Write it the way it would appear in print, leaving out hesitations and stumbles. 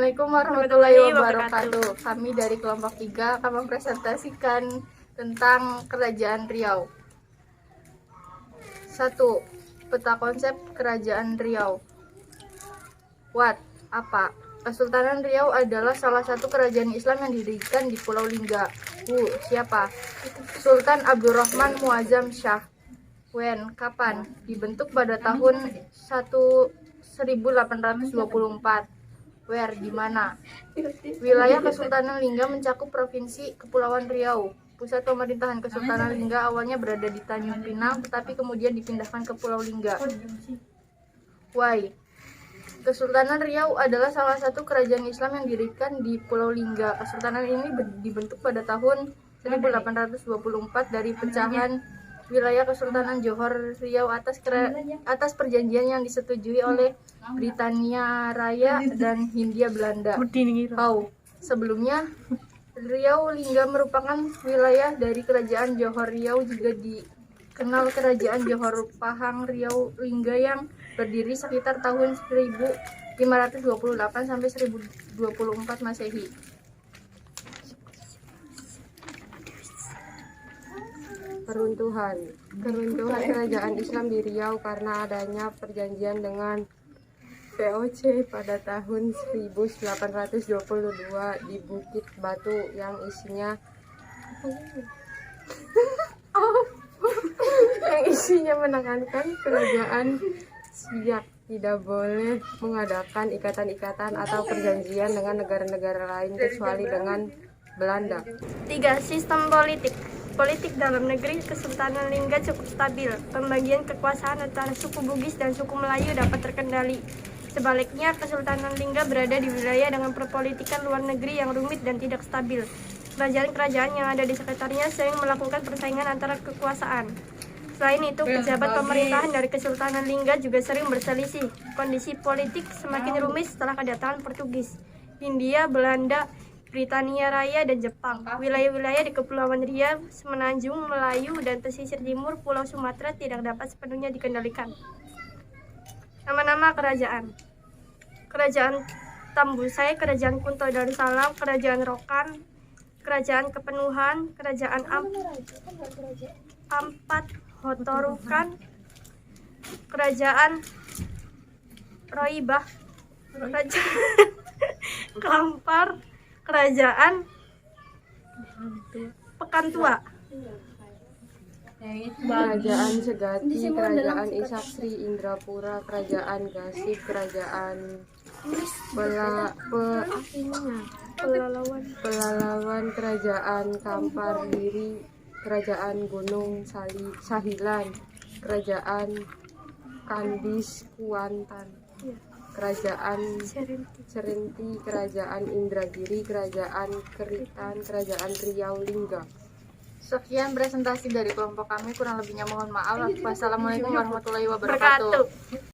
Assalamualaikum warahmatullahi wabarakatuh. Kami dari kelompok 3 akan mempresentasikan tentang Kerajaan Riau. 1. Peta konsep Kerajaan Riau. What? Apa? Kesultanan Riau adalah salah satu kerajaan Islam yang didirikan di Pulau Lingga. Who? Siapa? Sultan Abdurrahman Muazzam Shah. When? Kapan? Dibentuk pada tahun 1824. Where? Di mana? Wilayah Kesultanan Lingga mencakup Provinsi Kepulauan Riau. Pusat pemerintahan Kesultanan Lingga awalnya berada di Tanjung Pinang, tetapi kemudian dipindahkan ke Pulau Lingga. Why? Kesultanan Riau adalah salah satu kerajaan Islam yang didirikan di Pulau Lingga. Kesultanan ini dibentuk pada tahun 1824 dari pecahan wilayah Kesultanan Johor Riau atas perjanjian yang disetujui oleh Britania Raya dan Hindia Belanda. How? Sebelumnya, Riau Lingga merupakan wilayah dari Kerajaan Johor Riau, juga dikenal Kerajaan Johor Pahang Riau Lingga yang berdiri sekitar tahun 1528 sampai 1024 Masehi. Keruntuhan kerajaan Islam di Riau karena adanya perjanjian dengan VOC pada tahun 1822 di Bukit Batu yang isinya menekankan kerajaan Siak tidak boleh mengadakan ikatan-ikatan atau perjanjian dengan negara-negara lain kecuali dengan Belanda. 3. Sistem Politik dalam negeri Kesultanan Lingga cukup stabil. Pembagian kekuasaan antara suku Bugis dan suku Melayu dapat terkendali. Sebaliknya, Kesultanan Lingga berada di wilayah dengan perpolitikan luar negeri yang rumit dan tidak stabil. Kerajaan-kerajaan yang ada di sekitarnya sering melakukan persaingan antara kekuasaan. Selain itu, pejabat pemerintahan dari Kesultanan Lingga juga sering berselisih. Kondisi politik semakin rumit setelah kedatangan Portugis, Hindia, Belanda, Britania Raya, dan Jepang. Wilayah-wilayah di Kepulauan Riau, Semenanjung, Melayu, dan pesisir timur Pulau Sumatera tidak dapat sepenuhnya dikendalikan. Nama-nama kerajaan: Kerajaan Tambusai, Kerajaan Kunto Darussalam, Kerajaan Rokan, Kerajaan Kepenuhan, Kerajaan Ampat Hotorukan, Kerajaan Roibah, Kerajaan Kampar, Kerajaan Pekantua, Kerajaan Segati, Kerajaan Ishak Sri Indrapura, Kerajaan Gasif, Kerajaan Pelalawan, Kerajaan Kampar Diri, Kerajaan Gunung Sahilan, Kerajaan Kandis Kuantan, Kerajaan Serenti, Kerajaan Indragiri, Kerajaan Keritan, Kerajaan Riau Lingga. Sekian presentasi dari kelompok kami, kurang lebihnya mohon maaf. Wassalamualaikum warahmatullahi wabarakatuh.